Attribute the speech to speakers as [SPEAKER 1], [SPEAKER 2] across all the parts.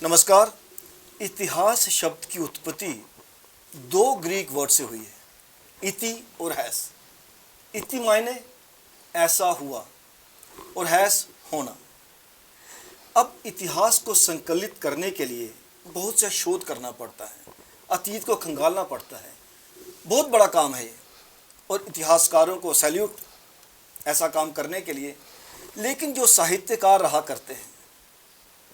[SPEAKER 1] नमस्कार। इतिहास शब्द की उत्पत्ति दो ग्रीक वर्ड से हुई है, इति और हैस। इति मायने ऐसा हुआ और हैस होना। अब इतिहास को संकलित करने के लिए बहुत सा शोध करना पड़ता है, अतीत को खंगालना पड़ता है। बहुत बड़ा काम है ये और इतिहासकारों को सैल्यूट ऐसा काम करने के लिए। लेकिन जो साहित्यकार रहा करते हैं,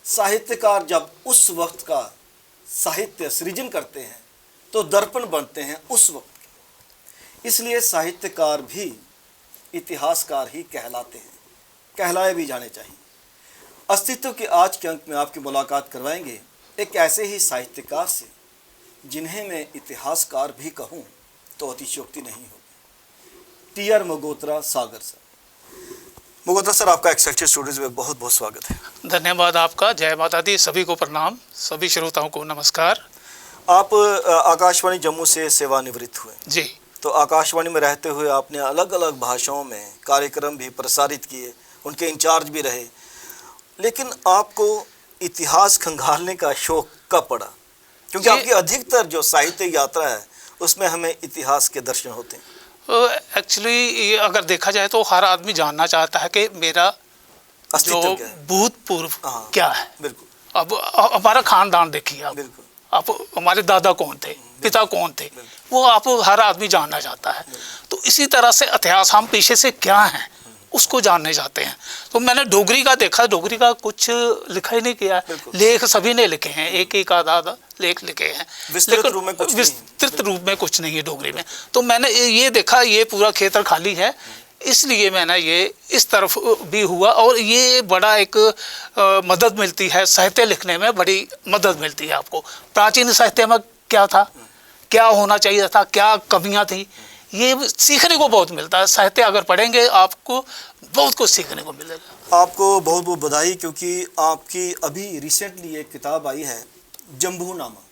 [SPEAKER 1] साहित्यकार जब उस वक्त का साहित्य सृजन करते हैं तो दर्पण बनते हैं उस वक्त के। इसलिए साहित्यकार भी इतिहासकार ही कहलाते हैं, कहलाए भी जाने चाहिए। अस्तित्व के आज के अंक में आपकी मुलाकात करवाएंगे एक ऐसे ही साहित्यकार से जिन्हें मैं इतिहासकार भी कहूँ तो अतिशयोक्ति नहीं होगी। टी.आर. मगोत्रा सागर सर। मगोत्रा सर, आपका एक्सेलसियर स्टूडियोज में बहुत बहुत स्वागत है।
[SPEAKER 2] धन्यवाद आपका। जय माता दी। सभी को प्रणाम, सभी श्रोताओं को नमस्कार।
[SPEAKER 1] आप आकाशवाणी जम्मू से सेवानिवृत्त हुए
[SPEAKER 2] जी।
[SPEAKER 1] तो आकाशवाणी में रहते हुए आपने अलग अलग भाषाओं में कार्यक्रम भी प्रसारित किए, उनके इंचार्ज भी रहे। लेकिन आपको इतिहास खंगालने का शौक कब पड़ा? क्योंकि आपकी अधिकतर जो साहित्य यात्रा है उसमें हमें इतिहास के दर्शन होते हैं।
[SPEAKER 2] एक्चुअली अगर देखा जाए तो हर आदमी जानना चाहता है कि मेरा जो भूतपूर्व क्या है।
[SPEAKER 1] बिल्कुल।
[SPEAKER 2] अब हमारा खानदान देखिए आप।
[SPEAKER 1] बिल्कुल।
[SPEAKER 2] आप हमारे दादा कौन थे, पिता कौन थे, वो आप हर आदमी जानना चाहता है। तो इसी तरह से इतिहास हम पीछे से क्या हैं उसको जानने जाते हैं। तो मैंने डोगरी का देखा, डोगरी का कुछ लिखा ही नहीं किया। लेख सभी ने लिखे हैं, एक एक आधा लेख लिखे हैं,
[SPEAKER 1] विस्तृत
[SPEAKER 2] रूप में कुछ नहीं है डोगरी में। तो मैंने ये देखा ये पूरा क्षेत्र खाली है, इसलिए मैंने ये इस तरफ भी हुआ। और ये बड़ा एक मदद मिलती है साहित्य लिखने में, बड़ी मदद मिलती है आपको। प्राचीन साहित्य में क्या था, क्या होना चाहिए था, क्या कमियाँ थी, ये सीखने को बहुत मिलता है। साहित्य अगर पढ़ेंगे आपको बहुत कुछ सीखने को मिलेगा।
[SPEAKER 1] आपको बहुत बहुत बधाई, क्योंकि आपकी अभी रिसेंटली एक किताब आई है जम्बूनामा,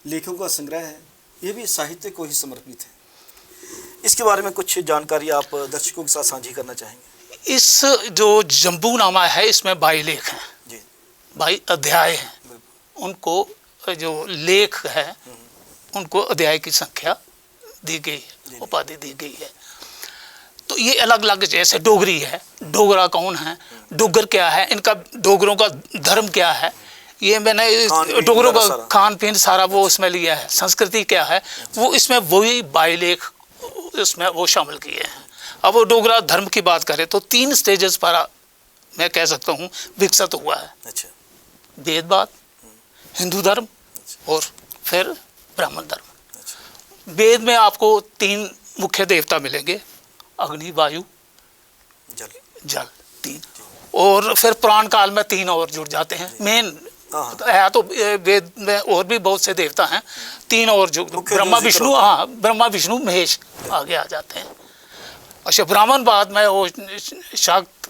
[SPEAKER 1] लेखों का संग्रह है। ये भी साहित्य को ही समर्पित है। इसके बारे में कुछ जानकारी आप दर्शकों के साथ साझी करना चाहेंगे?
[SPEAKER 2] इस जो जम्बूनामा है इसमें 22 लेख हैं जी, 22 अध्याय हैं। उनको जो लेख है उनको अध्याय की संख्या दी गई है, उपाधि दी गई है। तो ये अलग अलग, जैसे डोगरी है, डोगरा कौन है, डोगर क्या है, इनका डोगरों का धर्म क्या है, ये मैंने डोगरों का खान पीन सारा वो उसमें लिया है। संस्कृति क्या है वो इसमें वही 22 लेख इसमें वो शामिल किए हैं। अब वो डोगरा धर्म की बात करें तो 3 स्टेजेस पर मैं कह सकता हूँ विकसित हुआ है।
[SPEAKER 1] अच्छा।
[SPEAKER 2] वेदवाद, हिंदू धर्म और फिर ब्राह्मण धर्म। वेद में आपको 3 मुख्य देवता मिलेंगे, अग्नि, वायु, जल 3। और फिर पुराण काल में 3 और जुड़ जाते हैं। मेन है तो वेद में और भी बहुत से देवता हैं, 3 और जो ब्रह्मा विष्णु, ब्रह्मा विष्णु महेश आगे आ जाते हैं। अच्छा, ब्राह्मण बाद में वो शाक्त,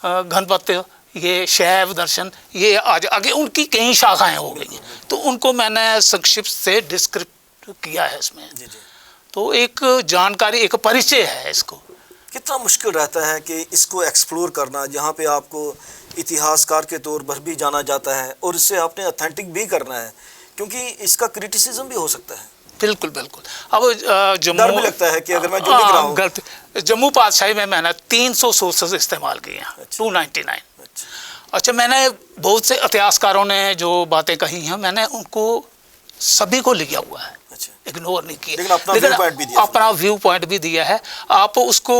[SPEAKER 2] गणपत्य, ये शैव दर्शन, ये आगे उनकी कई शाखाएं हो गई। तो उनको मैंने संक्षिप्त से डिस्क्रिप्ट किया है इसमें। तो एक जानकारी, एक परिचय है इसको।
[SPEAKER 1] कितना मुश्किल रहता है कि इसको एक्सप्लोर करना, जहाँ पे आपको इतिहासकार के तौर पर भी जाना जाता है और इससे आपने ऑथेंटिक भी करना है, क्योंकि इसका क्रिटिसिज्म भी हो सकता है।
[SPEAKER 2] बिल्कुल बिल्कुल। अब जम्मू
[SPEAKER 1] लगता है कि अगर मैं जो लिख रहा हूँ,
[SPEAKER 2] जम्मू पातशाही में मैंने 300 सोर्सेज इस्तेमाल किए हैं। 299। अच्छा, मैंने बहुत से इतिहासकारों ने जो बातें कही हैं मैंने उनको सभी को लिखा हुआ है, इग्नोर नहीं किया। लेकिन अपना व्यू पॉइंट भी दिया है। आप उसको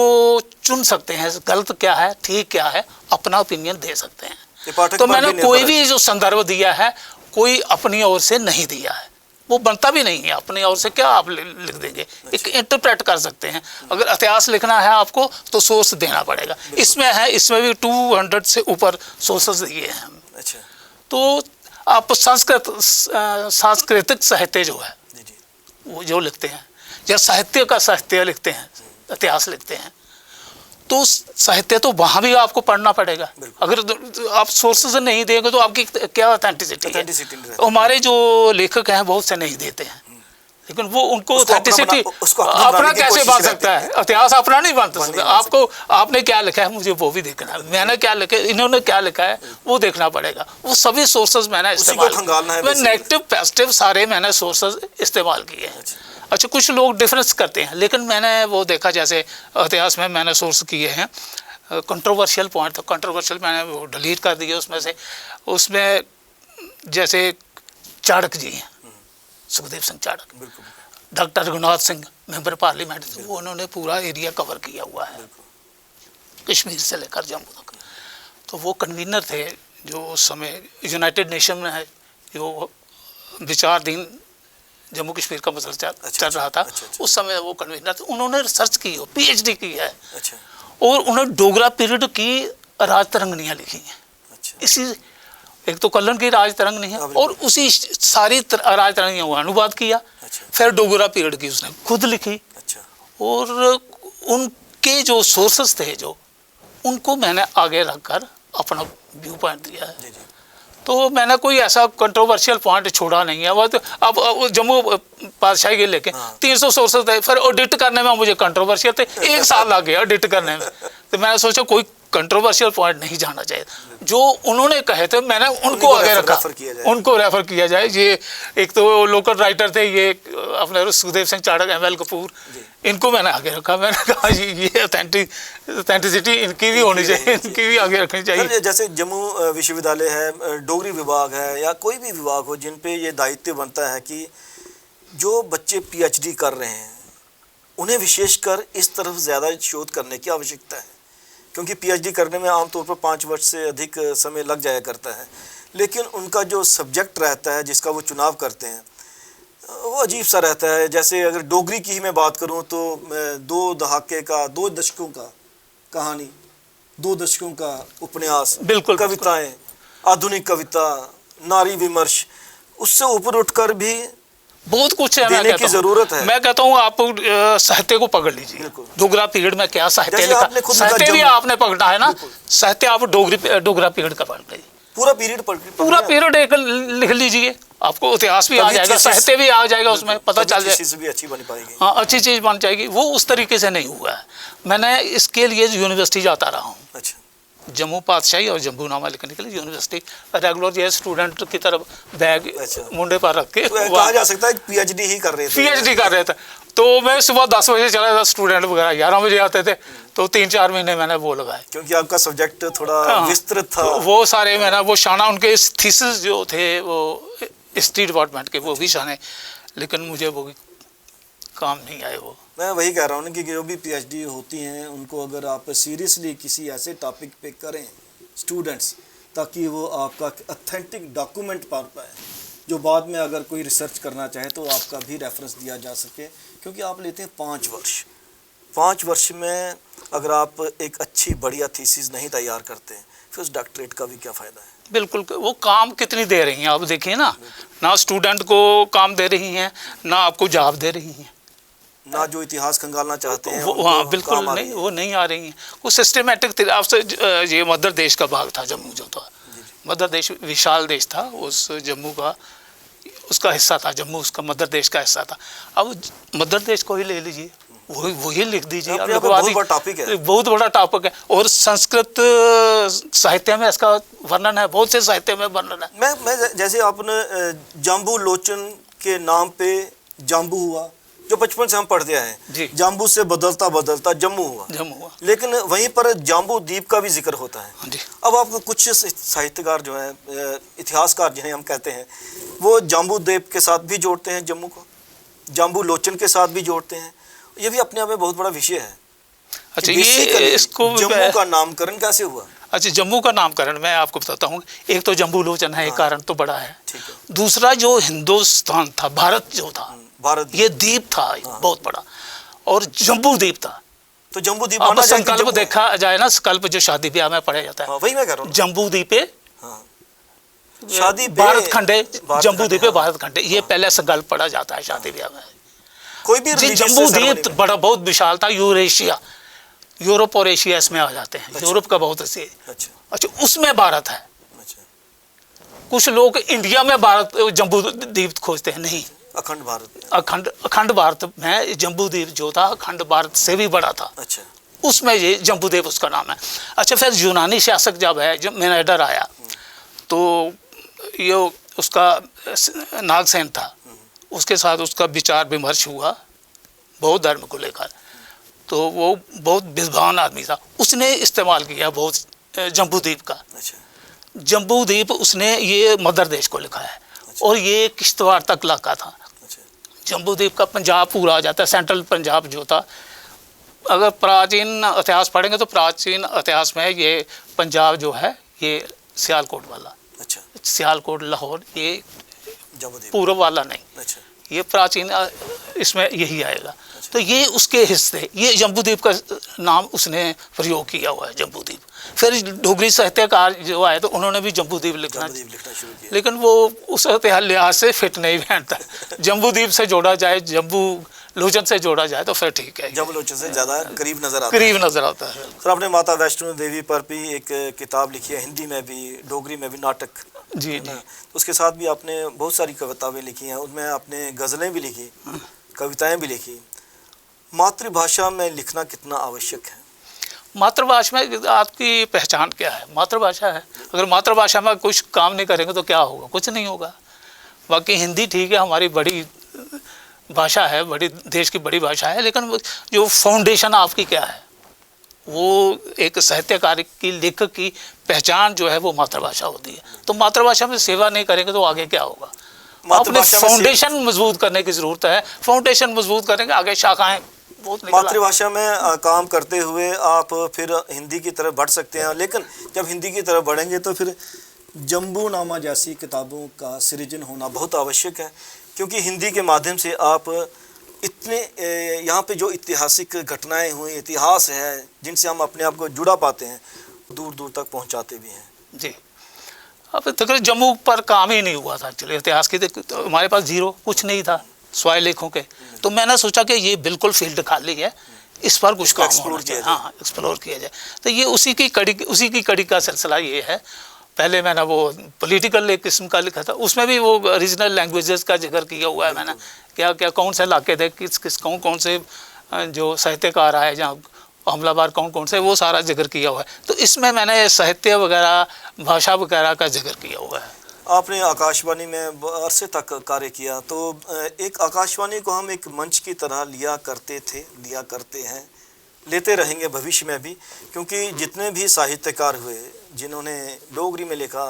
[SPEAKER 2] चुन सकते हैं, गलत क्या है, ठीक क्या है, अपना ओपिनियन दे सकते हैं। तो मैंने कोई भी जो संदर्भ दिया है कोई अपनी ओर से नहीं दिया है, वो बनता भी नहीं है। अपनी ओर से क्या आप लिख देंगे, एक इंटरप्रेट कर सकते हैं। अगर इतिहास लिखना है आपको तो सोर्स देना पड़ेगा। इसमें है, इसमें भी 200 से ऊपर सोर्सेज दिए हैं।
[SPEAKER 1] अच्छा।
[SPEAKER 2] तो आप सांस्कृतिक साहित्य जो है वो जो लिखते हैं, या साहित्य का साहित्य लिखते हैं, इतिहास लिखते हैं, तो साहित्य तो वहाँ भी आपको पढ़ना पड़ेगा। अगर आप सोर्सेज नहीं देंगे तो आपकी क्या ऑथेंटिसिटी है। हमारे जो लेखक हैं बहुत से नहीं देते हैं, लेकिन वो उनको
[SPEAKER 1] उसको
[SPEAKER 2] ऑथेंटिसिटी
[SPEAKER 1] उसको
[SPEAKER 2] अपना कैसे
[SPEAKER 1] कोशिश
[SPEAKER 2] बन
[SPEAKER 1] रहती
[SPEAKER 2] सकता है, इतिहास अपना नहीं बन सकता।
[SPEAKER 1] नहीं
[SPEAKER 2] आपको आपने क्या लिखा है मुझे वो भी देखना है, मैंने क्या लिखा है, इन्होंने क्या लिखा है वो देखना पड़ेगा। वो सभी सोर्सेज मैंने इस्तेमाल किए, नेगेटिव पॉजिटिव सारे मैंने सोर्सेज इस्तेमाल किए हैं। अच्छा, कुछ लोग डिफरेंस करते हैं, लेकिन मैंने वो देखा जैसे इतिहास में मैंने सोर्स किए हैं कंट्रोवर्शियल पॉइंट, तो कंट्रोवर्शियल मैंने वो डिलीट कर दिए उसमें से। उसमें जैसे चाणक्य जी हैं, Sukhdev Singh Chanakya, doctor Raghunath Singh member parliament थे, वो उन्होंने पूरा एरिया कवर किया हुआ है कश्मीर से लेकर जम्मू तक। तो वो कन्वीनर थे जो उस समय यूनाइटेड नेशन में है, जो विचारधीन जम्मू कश्मीर का मसला चल रहा था, उस समय वो कन्वीनर थे। उन्होंने रिसर्च की, PhD की है, और उन्होंने डोगरा पीरियड की राज तरंगनियाँ लिखी हैं। इसी एक तो कल्लन की राज तरंगनी है, और उसी सारी राज तरंगनियों का अनुवाद किया। फिर डोगरा पीरियड की उसने खुद लिखी, और उनके जो सोर्सेस थे जो उनको मैंने आगे रखकर अपना व्यू पॉइंट दिया है। तो मैंने कोई ऐसा कंट्रोवर्शियल पॉइंट छोड़ा नहीं है। वो तो अब जम्मू पातशाही के लेके 300 सोर्सेस थे, फिर ऑडिट करने में मुझे कंट्रोवर्शियल थे, 1 साल लग गया ऑडिट करने में। तो मैंने सोचा कोई कंट्रोवर्शियल पॉइंट नहीं जाना चाहिए, जो उन्होंने कहे थे मैंने उनको आगे रखा, उनको रेफर किया जाए। ये एक तो लोकल राइटर थे ये अपने सुखदेव सिंह चाणक्य, ML कपूर, इनको मैंने आगे रखा। मैंने कहा ये ऑथेंटिसिटी इनकी भी होनी चाहिए, इनकी भी आगे रखनी चाहिए।
[SPEAKER 1] जैसे जम्मू विश्वविद्यालय है, डोगरी विभाग है, या कोई भी विभाग हो जिन पे ये दायित्व बनता है कि जो बच्चे PhD कर रहे हैं उन्हें विशेषकर इस तरफ ज़्यादा शोध करने की आवश्यकता है, क्योंकि PhD करने में आमतौर पर 5 वर्ष से अधिक समय लग जाया करता है। लेकिन उनका जो सब्जेक्ट रहता है जिसका वो चुनाव करते हैं वो अजीब सा रहता है। जैसे अगर डोगरी की ही मैं बात करूं तो 2 दशकों का कहानी, 2 दशकों का उपन्यास,
[SPEAKER 2] बिल्कुल,
[SPEAKER 1] कविताएं, आधुनिक कविता, नारी विमर्श, उससे ऊपर उठकर भी
[SPEAKER 2] बहुत कुछ है
[SPEAKER 1] देने की जरूरत है।
[SPEAKER 2] मैं कहता हूँ आप साहित्य को पकड़ लीजिए, डोगरा पीरियड में क्या साहित्य लिखा, साहित्य भी आपने पकड़ा है ना, साहित्य आप डोगरा पीरियड का पढ़ लीजिए, पूरा पीरियड एक लिख लीजिए, आपको इतिहास भी आ जाएगा, साहित्य भी आ जाएगा, उसमें पता चल जाएगा,
[SPEAKER 1] अच्छी बन पाएगी।
[SPEAKER 2] हाँ, अच्छी चीज़ बन जाएगी। वो उस तरीके से नहीं हुआ है। मैंने इसके लिए यूनिवर्सिटी जाता रहा हूँ, जम्मू पातशाही और जम्मूनामा लिखने के लिए यूनिवर्सिटी रेगुलर ये स्टूडेंट की तरफ बैग मुंडे पर रख के
[SPEAKER 1] कहा जा सकता है PhD ही कर रहे थे।
[SPEAKER 2] तो मैं सुबह 10 बजे चला था, स्टूडेंट वगैरह 11 बजे आते थे। तो 3-4 महीने मैंने वो लगाए,
[SPEAKER 1] क्योंकि आपका सब्जेक्ट थोड़ा विस्तृत था।
[SPEAKER 2] तो वो सारे मैंने वो शाना, उनके थीसिस जो थे वो हिस्ट्री डिपार्टमेंट के, वो भी शाने, लेकिन मुझे वो काम नहीं आए। वो
[SPEAKER 1] मैं वही कह रहा हूँ कि जो भी PhD होती हैं उनको अगर आप सीरियसली किसी ऐसे टॉपिक पे करें स्टूडेंट्स, ताकि वो आपका ऑथेंटिक डॉक्यूमेंट पढ़ पाए, जो बाद में अगर कोई रिसर्च करना चाहे तो आपका भी रेफरेंस दिया जा सके। क्योंकि आप लेते हैं 5 वर्ष में अगर आप एक अच्छी बढ़िया थीसिस नहीं तैयार करते हैं फिर उस डॉक्टरेट का भी क्या फ़ायदा है।
[SPEAKER 2] बिल्कुल, वो काम कितनी दे रही हैं आप देखिए ना स्टूडेंट को काम दे रही हैं, ना आपको जॉब दे रही हैं,
[SPEAKER 1] ना जो इतिहास खंगालना चाहते हैं
[SPEAKER 2] वो, हाँ बिल्कुल नहीं, वो नहीं आ रही हैं। वो सिस्टमेटिक आपसे ये मदर देश का भाग था जम्मू, जो था मदर देश विशाल देश था, उस जम्मू का उसका हिस्सा था, जम्मू उसका मदर देश का हिस्सा था। अब मदर देश को ही ले लीजिए, वही लिख दीजिए,
[SPEAKER 1] बहुत बड़ा टॉपिक है,
[SPEAKER 2] बहुत बड़ा टॉपिक है। और संस्कृत साहित्य में इसका वर्णन है, बहुत से साहित्य में वर्णन है।
[SPEAKER 1] मैं जैसे आपने जाम्बू लोचन के नाम पे जाम्बू हुआ, जो बचपन से हम पढ़ते आए हैं, जाम्बू से बदलता बदलता जम्मू हुआ, लेकिन वहीं पर जाम्बू द्वीप का भी जिक्र होता है। अब आपको कुछ साहित्यकार जो हैं, इतिहासकार जिन्हें हम कहते हैं, वो जाम्बू द्वीप के साथ भी जोड़ते हैं जम्मू को, जाम्बू लोचन के साथ भी जोड़ते हैं। ये भी अपने आप में बहुत बड़ा विषय है।
[SPEAKER 2] अच्छा, ये इसको
[SPEAKER 1] जम्मू का नामकरण कैसे हुआ?
[SPEAKER 2] अच्छा, जम्मू का नामकरण मैं आपको बताता हूँ। एक तो जम्बू लोचन है, एक कारण तो बड़ा है। दूसरा जो हिंदुस्तान था, भारत जो था, भारत ये द्वीप था बहुत बड़ा, और जम्बू द्वीप था। तो जम्बू द्वीप अब संकल्प देखा जाए ना, संकल्प जो शादी ब्याह में पढ़ा जाता है,
[SPEAKER 1] वही मैं कह रहा हूँ,
[SPEAKER 2] जम्बू द्वीपे
[SPEAKER 1] शादी,
[SPEAKER 2] भारत खंडे, जम्बू द्वीपे भारत खंडे, ये पहले संकल्प पढ़ा जाता है शादी ब्याह में।
[SPEAKER 1] कोई भी
[SPEAKER 2] जम्बू द्वीप बड़ा बहुत विशाल था, यूरेशिया, यूरोप और एशिया इसमें आ जाते हैं। यूरोप का बहुत ऐसे, अच्छा उसमें भारत है। कुछ लोग इंडिया में भारत जम्बू द्वीप खोजते हैं, नहीं,
[SPEAKER 1] अखंड भारत।
[SPEAKER 2] अखंड भारत में जम्बूद्वीप जो था अखंड भारत से भी बड़ा था।
[SPEAKER 1] अच्छा।
[SPEAKER 2] उसमें ये जम्बूद्वीप उसका नाम है। अच्छा, फिर यूनानी शासक जब है, जब मेनेंडर आया तो ये उसका नागसेन था, उसके साथ उसका विचार विमर्श हुआ बौद्ध धर्म को लेकर। तो वो बहुत विद्वान आदमी था, उसने इस्तेमाल किया बहुत जम्बूद्वीप का।
[SPEAKER 1] अच्छा।
[SPEAKER 2] जम्बूद्वीप उसने ये मदर देश को लिखा है। अच्छा। और ये किश्तवाड़ तक इलाका था। अच्छा। जम्बूद्वीप का पंजाब पूरा आ जाता है, सेंट्रल पंजाब जो था। अगर प्राचीन इतिहास पढ़ेंगे तो प्राचीन इतिहास में ये पंजाब जो है ये सियालकोट वाला। अच्छा। सियालकोट, लाहौर, ये पूर्व वाला नहीं। अच्छा। ये प्राचीन इसमें यही आएगा। अच्छा। तो ये उसके हिस्से, ये जम्बूद्वीप का नाम उसने प्रयोग किया हुआ है, जम्बूद्वीप। फिर डोगरी साहित्यकार जो आए तो उन्होंने भी जम्बूद्वीप लिखना शुरू किया, लेकिन वो उस लिहाज से फिट नहीं बैठता। जम्बूद्वीप से जोड़ा जाए, जम्बू लोचन से जोड़ा जाए तो फिर ठीक है, जम्बू लोचन से ज़्यादा करीब नज़र आता है।
[SPEAKER 1] सर, आपने माता वैष्णो देवी पर भी एक किताब लिखी है, हिंदी में भी, डोगरी में भी, नाटक।
[SPEAKER 2] जी।
[SPEAKER 1] उसके साथ भी आपने बहुत सारी कविताएं लिखी हैं, उनमें आपने गज़लें भी लिखी, कविताएं भी लिखी। मातृभाषा में लिखना कितना आवश्यक है?
[SPEAKER 2] मातृभाषा में आपकी पहचान क्या है? मातृभाषा है। अगर मातृभाषा में कुछ काम नहीं करेंगे तो क्या होगा? कुछ नहीं होगा। बाकी हिंदी ठीक है, हमारी बड़ी भाषा है, बड़ी देश की बड़ी भाषा है, लेकिन जो फाउंडेशन आपकी क्या है, वो एक साहित्यकार की, लेखक की पहचान जो है वो मातृभाषा होती है। तो मातृभाषा में सेवा नहीं करेंगे तो आगे क्या होगा? अपने फाउंडेशन मजबूत करने की ज़रूरत है। फाउंडेशन मजबूत करेंगे, आगे शाखाएं बहुत निकल।
[SPEAKER 1] मातृभाषा में काम करते हुए आप फिर हिंदी की तरफ बढ़ सकते हैं, लेकिन जब हिंदी की तरफ बढ़ेंगे तो फिर जम्बूनामा जैसी किताबों का सृजन होना बहुत आवश्यक है, क्योंकि हिंदी के माध्यम से आप इतने यहाँ पे जो ऐतिहासिक घटनाएं हुई, इतिहास है, जिनसे हम अपने आप को जुड़ा पाते हैं, दूर दूर तक पहुँचाते भी हैं।
[SPEAKER 2] जी। अब तक जम्मू पर काम ही नहीं हुआ था एक्चुअली, इतिहास की तो हमारे पास जीरो, कुछ नहीं था स्वाय लेखों के। तो मैंने सोचा कि ये बिल्कुल फील्ड खाली है, इस पर कुछ काम होना चाहिए। हाँ, एक्सप्लोर किया जाए। तो ये उसी की कड़ी का सिलसिला ये है। पहले मैंने वो पॉलिटिकल एक किस्म का लिखा था, उसमें भी वो रीजनल लैंग्वेजेस का जिक्र किया हुआ है मैंने। क्या क्या कौन से इलाके थे, कौन से जो साहित्यकार आए, जहाँ हमलावर कौन से, वो सारा जिक्र किया हुआ है। तो इसमें मैंने साहित्य वगैरह, भाषा वगैरह का जिक्र किया हुआ है।
[SPEAKER 1] आपने आकाशवाणी में अरसे तक कार्य किया, तो एक आकाशवाणी को हम एक मंच की तरह लिया करते हैं, लेते रहेंगे भविष्य में भी, क्योंकि जितने भी साहित्यकार हुए जिन्होंने डोगरी में लिखा,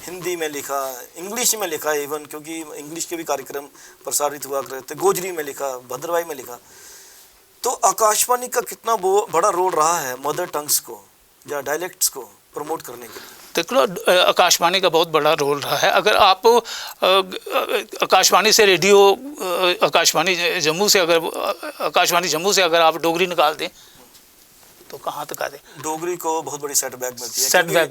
[SPEAKER 1] हिंदी में लिखा, इंग्लिश में लिखा, इवन क्योंकि इंग्लिश के भी कार्यक्रम प्रसारित हुआ करते, गोजरी में लिखा, भद्रवाही में लिखा, तो आकाशवाणी का कितना बड़ा रोल रहा है मदर टंग्स को या डायलेक्ट्स को प्रमोट करने के लिए?
[SPEAKER 2] देखो, आकाशवाणी का बहुत बड़ा रोल रहा है। अगर आप आकाशवाणी से रेडियो, आकाशवाणी जम्मू से अगर आप डोगरी निकाल दें तो कहाँ तक आ दे?
[SPEAKER 1] डोगरी को बहुत बड़ी सेटबैक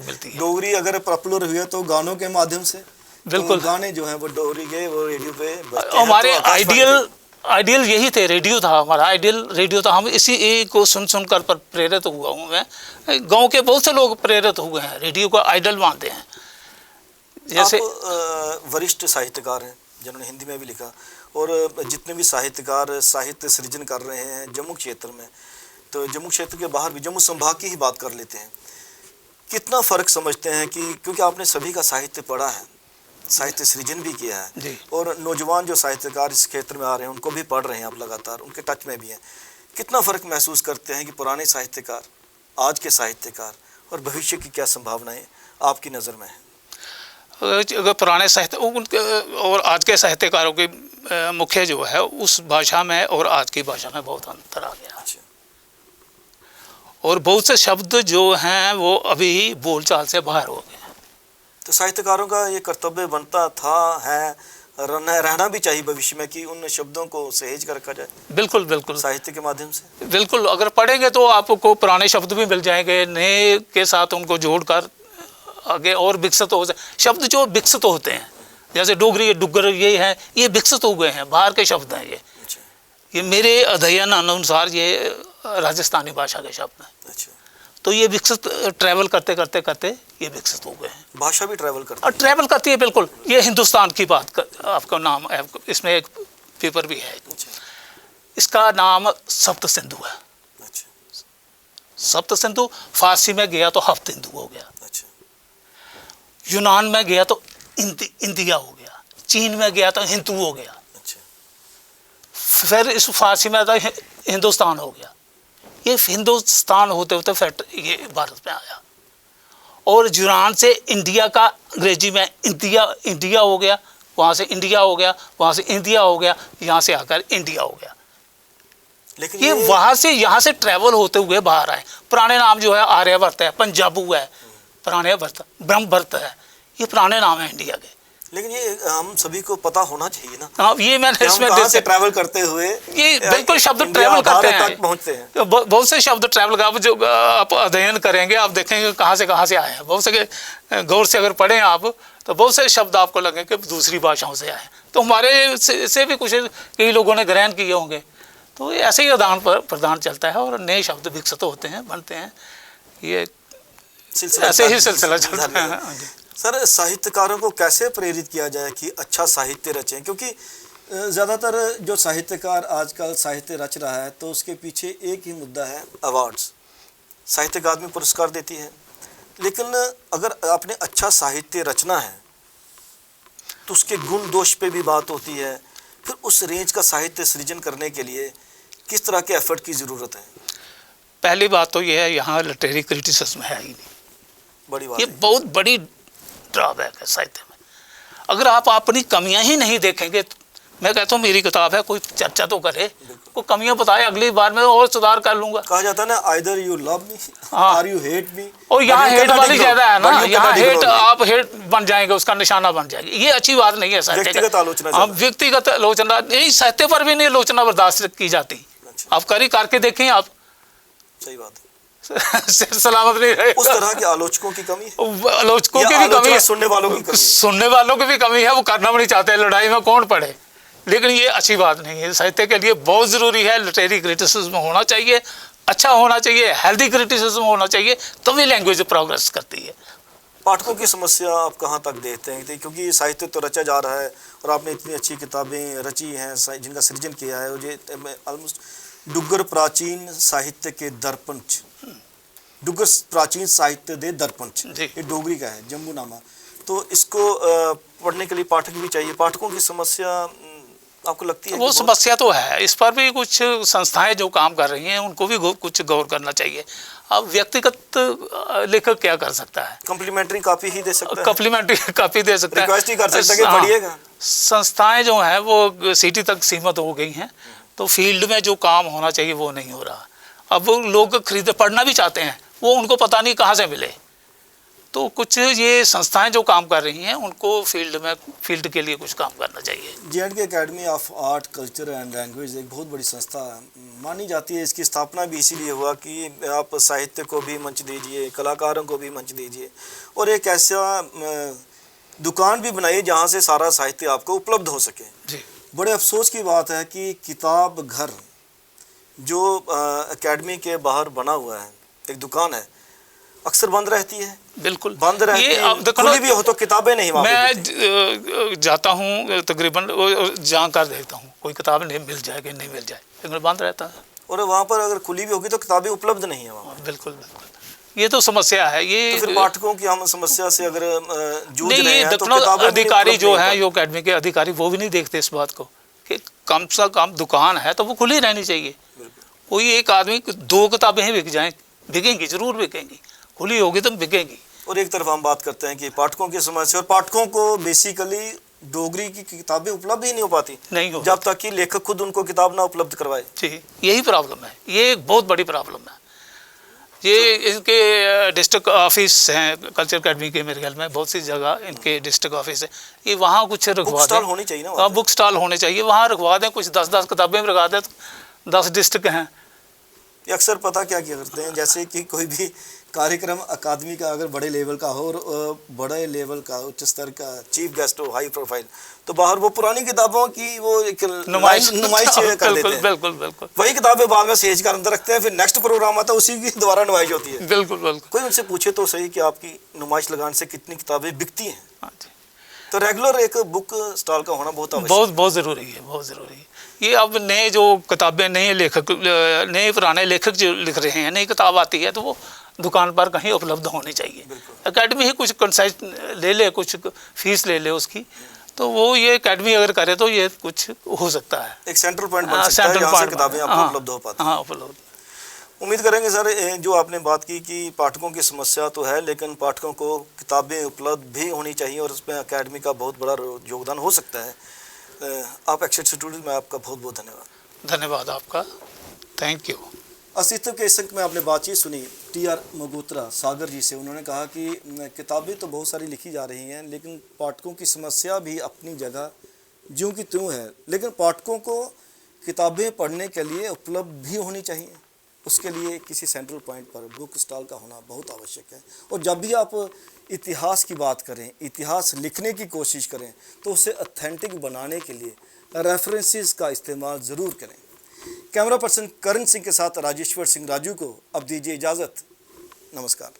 [SPEAKER 1] मिलती है। डोगरी अगर पॉपुलर हुई है तो गानों के माध्यम से, बिल्कुल, तो गाने जो हैं वो डोगरी के, वो रेडियो पे बजते हैं।
[SPEAKER 2] हमारे आइडियल यही थे, रेडियो था हमारा आइडियल, रेडियो था। हम इसी को सुन कर पर प्रेरित हुआ हूँ मैं। गांव के बहुत से लोग प्रेरित हुए हैं, रेडियो को आइडल मानते हैं। जैसे
[SPEAKER 1] वरिष्ठ साहित्यकार हैं जिन्होंने हिंदी में भी लिखा, और जितने भी साहित्यकार साहित्य सृजन कर रहे हैं जम्मू क्षेत्र में, तो जम्मू क्षेत्र के बाहर भी, जम्मू संभाग की ही बात कर लेते हैं, कितना फ़र्क समझते हैं कि, क्योंकि आपने सभी का साहित्य पढ़ा है, साहित्य सृजन भी किया है, और नौजवान जो साहित्यकार इस क्षेत्र में आ रहे हैं उनको भी पढ़ रहे हैं आप लगातार, उनके टच में भी हैं, कितना फ़र्क महसूस करते हैं कि पुराने साहित्यकार, आज के साहित्यकार, और भविष्य की क्या संभावनाएं आपकी नज़र में हैं?
[SPEAKER 2] अगर पुराने साहित्य और आज के साहित्यकारों के मुख्य जो है, उस भाषा में और आज की भाषा में बहुत अंतर आ गया। और बहुत से शब्द जो हैं वो अभी बोलचाल से बाहर हो गए।
[SPEAKER 1] तो साहित्यकारों का ये कर्तव्य बनता था, है, रहना भी चाहिए भविष्य में, कि उन शब्दों को सहेज कर रखा जाए।
[SPEAKER 2] बिल्कुल बिल्कुल,
[SPEAKER 1] साहित्य के माध्यम से।
[SPEAKER 2] बिल्कुल, अगर पढ़ेंगे तो आपको पुराने शब्द भी मिल जाएंगे, नए के साथ उनको जोड़कर आगे और विकसित हो जाए। शब्द जो विकसित होते हैं, जैसे डोगरी, डुग्गर, ये है, ये विकसित हो गए हैं, बाहर के शब्द हैं। ये मेरे अध्ययन अनुसार ये राजस्थानी भाषा के शब्द हैं। अच्छा। तो ये विकसित ट्रैवल करते ये विकसित हो गए हैं।
[SPEAKER 1] भाषा भी ट्रैवल करती है?
[SPEAKER 2] ट्रैवल करती है, बिल्कुल। ये हिंदुस्तान की बात आपका नाम है, इसमें एक पेपर भी है।
[SPEAKER 1] अच्छा
[SPEAKER 2] इसका नाम सप्त सिंधु है।
[SPEAKER 1] अच्छा
[SPEAKER 2] सप्त सिंधु, फारसी में गया तो हफ्त हिंदू हो गया,
[SPEAKER 1] अच्छा
[SPEAKER 2] यूनान में गया तो इंडिया हो गया, चीन में गया तो हिंदू हो गया,
[SPEAKER 1] अच्छा
[SPEAKER 2] फिर इस फारसी में था हिंदुस्तान हो गया। ये हिंदुस्तान होते होते फिर ये भारत में आया, और यूनान से इंडिया का अंग्रेजी में इंडिया हो गया, वहाँ से इंडिया हो गया, वहाँ से इंडिया हो गया, यहाँ से आकर इंडिया हो गया।
[SPEAKER 1] लेकिन
[SPEAKER 2] ये वहाँ से यहाँ से ट्रैवल होते हुए बाहर आए। पुराने नाम जो है आर्यभट्ट है, पंजाबू है, पुराने ब्रह्मभट्ट है, ये पुराने नाम है इंडिया के।
[SPEAKER 1] लेकिन ये हम सभी को पता होना चाहिए ना।
[SPEAKER 2] हाँ, ये मैंने इसमें
[SPEAKER 1] कहाँ से ट्रैवल करते हुए
[SPEAKER 2] ये बिल्कुल शब्द ट्रैवल करते हैं,
[SPEAKER 1] पहुँचते हैं।
[SPEAKER 2] बहुत से शब्द ट्रैवल का जो आप अध्ययन करेंगे आप देखेंगे कहाँ से आए हैं। बहुत से गौर से अगर पढ़ें आप तो बहुत से शब्द आपको लगेंगे कि दूसरी भाषाओं से आए, तो हमारे से भी कुछ कई लोगों ने ग्रहण किए होंगे। तो ऐसे ही आदान प्रदान चलता है और नए शब्द विकसित होते हैं, बनते हैं, ये ऐसे ही सिलसिला चलता है।
[SPEAKER 1] सर, साहित्यकारों को कैसे प्रेरित किया जाए कि अच्छा साहित्य रचें? क्योंकि ज़्यादातर जो साहित्यकार आजकल साहित्य रच रहा है तो उसके पीछे एक ही मुद्दा है, अवार्ड्स। साहित्य अकादमी पुरस्कार देती है, लेकिन अगर आपने अच्छा साहित्य रचना है तो उसके गुण दोष पे भी बात होती है। फिर उस रेंज का साहित्य सृजन करने के लिए किस तरह के एफर्ट की ज़रूरत है?
[SPEAKER 2] पहली बात तो ये है, यहाँ लिटरेरी क्रिटिसिज्म है ही नहीं।
[SPEAKER 1] बड़ी बात
[SPEAKER 2] ये
[SPEAKER 1] है।
[SPEAKER 2] बहुत बड़ी ड्रॉबैक है साहित्य में। अगर आप अपनी कमियां ही नहीं देखेंगे, मैं कहता हूँ मेरी किताब है, कोई चर्चा तो करे, कोई कमियां बताए, अगली बार मैं और सुधार कर लूंगा।
[SPEAKER 1] कहा जाता है ना, आइदर यू लव मी और यू हेट मी।
[SPEAKER 2] और यहाँ हेट वाली ज्यादा है ना, यहाँ हेट आप हेट बन जाएंगे, उसका निशाना बन जाएगी, ये अच्छी बात नहीं है साहित्य।
[SPEAKER 1] व्यक्तिगत आलोचना,
[SPEAKER 2] व्यक्तिगत आलोचना नहीं, साहित्य पर भी नहीं आलोचना बर्दाश्त की जाती। आप करके देखें आप,
[SPEAKER 1] सही बात है,
[SPEAKER 2] सलामत नहीं रहे।
[SPEAKER 1] उस तरह के आलोचकों की कमी है,
[SPEAKER 2] आलोचकों की भी कमी है,
[SPEAKER 1] सुनने वालों की कमी है।
[SPEAKER 2] सुनने वालों की भी कमी है, वो करना भी नहीं चाहते, लड़ाई में कौन पड़े। लेकिन ये अच्छी बात नहीं है, साहित्य के लिए बहुत ज़रूरी है लिटरेरी क्रिटिसिज्म होना चाहिए, अच्छा होना चाहिए, हेल्दी क्रिटिसिज्म होना चाहिए, तभी लैंग्वेज प्रोग्रेस करती है।
[SPEAKER 1] पाठकों की समस्या आप कहाँ तक देखते हैं? क्योंकि साहित्य तो रचा जा रहा है और आपने इतनी अच्छी किताबें रची हैं जिनका सृजन किया है, वो ऑलमोस्ट डुग्गर प्राचीन साहित्य के दर्पण, डुग्गर प्राचीन साहित्य दे दर्पण, ये डोगरी का है, जम्बूनामा। तो इसको पढ़ने के लिए पाठक भी चाहिए। पाठकों की समस्या आपको लगती है?
[SPEAKER 2] वो समस्या तो है, इस पर भी कुछ संस्थाएं जो काम कर रही हैं उनको भी कुछ गौर करना चाहिए। अब व्यक्तिगत लेखक क्या कर सकता है?
[SPEAKER 1] कम्प्लीमेंट्री कॉपी ही दे सकता है,
[SPEAKER 2] कम्प्लीमेंट्री कॉपी दे सकता है,
[SPEAKER 1] रिक्वेस्ट ही कर सकता है कि पढ़िएगा।
[SPEAKER 2] संस्थाएं जो हैं वो सिटी तक सीमित हो गई हैं, तो फील्ड में जो काम होना चाहिए वो नहीं हो रहा। अब लोग पढ़ना भी चाहते हैं, वो उनको पता नहीं कहाँ से मिले। तो कुछ ये संस्थाएं जो काम कर रही हैं उनको फील्ड के लिए कुछ काम करना चाहिए।
[SPEAKER 1] J&K academy of art culture and language एक बहुत बड़ी संस्था मानी जाती है। इसकी स्थापना भी इसीलिए हुआ कि आप साहित्य को भी मंच दीजिए, कलाकारों को भी मंच दीजिए, और एक ऐसा दुकान भी बनाइए जहाँ से सारा साहित्य आपको उपलब्ध हो सके।
[SPEAKER 2] जी।
[SPEAKER 1] बड़े अफसोस की बात है कि किताब घर जो एकेडमी के बाहर बना हुआ है, एक दुकान है, अक्सर बंद रहती है।
[SPEAKER 2] बिल्कुल
[SPEAKER 1] बंद रहती है, खुली भी हो तो किताबें नहीं।
[SPEAKER 2] मैं जाता हूँ तकरीबन, जहाँ कर देखता हूँ कोई किताब नहीं मिल जाए कि नहीं मिल जाए, लेकिन बंद रहता है।
[SPEAKER 1] और वहाँ पर अगर खुली भी होगी तो किताबें उपलब्ध नहीं है वहाँ।
[SPEAKER 2] बिल्कुल बिल्कुल, ये तो समस्या है। ये
[SPEAKER 1] तो फिर पाठकों की हम समस्या से अगर जूझ रहे हैं तो
[SPEAKER 2] अधिकारी जो है, यो अकेडमी के अधिकारी, वो भी नहीं देखते इस बात को कि कम से कम दुकान है तो वो खुली रहनी चाहिए। कोई एक आदमी 2 किताबें ही बिक जाएं, बिकेंगी, जरूर बिकेंगी, खुली होगी तो बिकेंगी।
[SPEAKER 1] और एक तरफ हम बात करते हैं कि पाठकों की समस्या, और पाठकों को बेसिकली डोगरी की किताबें उपलब्ध ही नहीं हो पाती,
[SPEAKER 2] नहीं हो,
[SPEAKER 1] जब तक कि लेखक खुद उनको किताब ना उपलब्ध करवाए।
[SPEAKER 2] जी, यही प्रॉब्लम है, ये एक बहुत बड़ी प्रॉब्लम है। ये इनके डिस्ट्रिक्ट ऑफिस हैं कल्चर अकेडमी के, मेरे ख्याल में बहुत सी जगह इनके डिस्ट्रिक्ट ऑफिस है, ये वहाँ कुछ रखवा दें,
[SPEAKER 1] होनी चाहिए ना,
[SPEAKER 2] बुक स्टॉल होने चाहिए, वहाँ रखवा दें, कुछ 10-10 किताबें रखवा दें, 10 डिस्ट्रिक्ट हैं।
[SPEAKER 1] ये अक्सर पता क्या करते हैं, जैसे कि कोई भी कार्यक्रम अकादमी का अगर बड़े लेवल का हो और बड़े लेवल का उच्च स्तर का चीफ गेस्ट हो, हाई प्रोफाइल, तो बाहर वो पुरानी किताबों की वो एक नुमाइश कर देते हैं।
[SPEAKER 2] बिल्कुल बिल्कुल,
[SPEAKER 1] वही किताबें बाद में सेज कर अंदर रखते हैं, फिर नेक्स्ट प्रोग्राम आता है उसी की दोबारा नुमाइश होती है।
[SPEAKER 2] बिल्कुल बिल्कुल।
[SPEAKER 1] कोई उनसे पूछे तो सही कि आपकी नुमाइश लगाने से कितनी किताबें बिकती हैं?
[SPEAKER 2] हाँ जी,
[SPEAKER 1] तो रेगुलर एक बुक स्टॉल का होना बहुत आवश्यक
[SPEAKER 2] बहुत बहुत ज़रूरी है, बहुत ज़रूरी है। ये अब नए जो किताबें, नए लेखक, नए पुराने लेखक जो लिख रहे हैं, नई किताब आती है तो वो दुकान पर कहीं उपलब्ध होनी चाहिए। एकेडमी ही कुछ कंसेशन ले ले, कुछ फीस ले ले उसकी, तो वो ये एकेडमी अगर करे तो ये कुछ हो सकता है,
[SPEAKER 1] एक सेंट्रल पॉइंट बन सकता है जहाँ से किताबें आपको उपलब्ध हो पाती हैं।
[SPEAKER 2] हाँ, उपलब्ध।
[SPEAKER 1] उम्मीद करेंगे सर, जो आपने बात की कि पाठकों की समस्या तो है, लेकिन पाठकों को किताबें उपलब्ध भी होनी चाहिए और उसमें एकेडमी का बहुत बड़ा योगदान हो सकता है। आप एक्सेट स्टूडेंट में आपका बहुत बहुत धन्यवाद।
[SPEAKER 2] धन्यवाद आपका, थैंक यू।
[SPEAKER 1] अस्तित्व के इस अंक में आपने बातचीत सुनी टी.आर. मगोत्रा सागर जी से। उन्होंने कहा कि किताबें तो बहुत सारी लिखी जा रही हैं, लेकिन पाठकों की समस्या भी अपनी जगह ज्यों की त्यों है, लेकिन पाठकों को किताबें पढ़ने के लिए उपलब्ध भी होनी चाहिए। उसके लिए किसी सेंट्रल पॉइंट पर बुक स्टॉल का होना बहुत आवश्यक है। और जब भी आप इतिहास की बात करें, इतिहास लिखने की कोशिश करें, तो उसे ऑथेंटिक बनाने के लिए रेफरेंसेस का इस्तेमाल ज़रूर करें। कैमरा पर्सन करण सिंह के साथ राजेश्वर सिंह राजू को अब दीजिए इजाज़त। नमस्कार।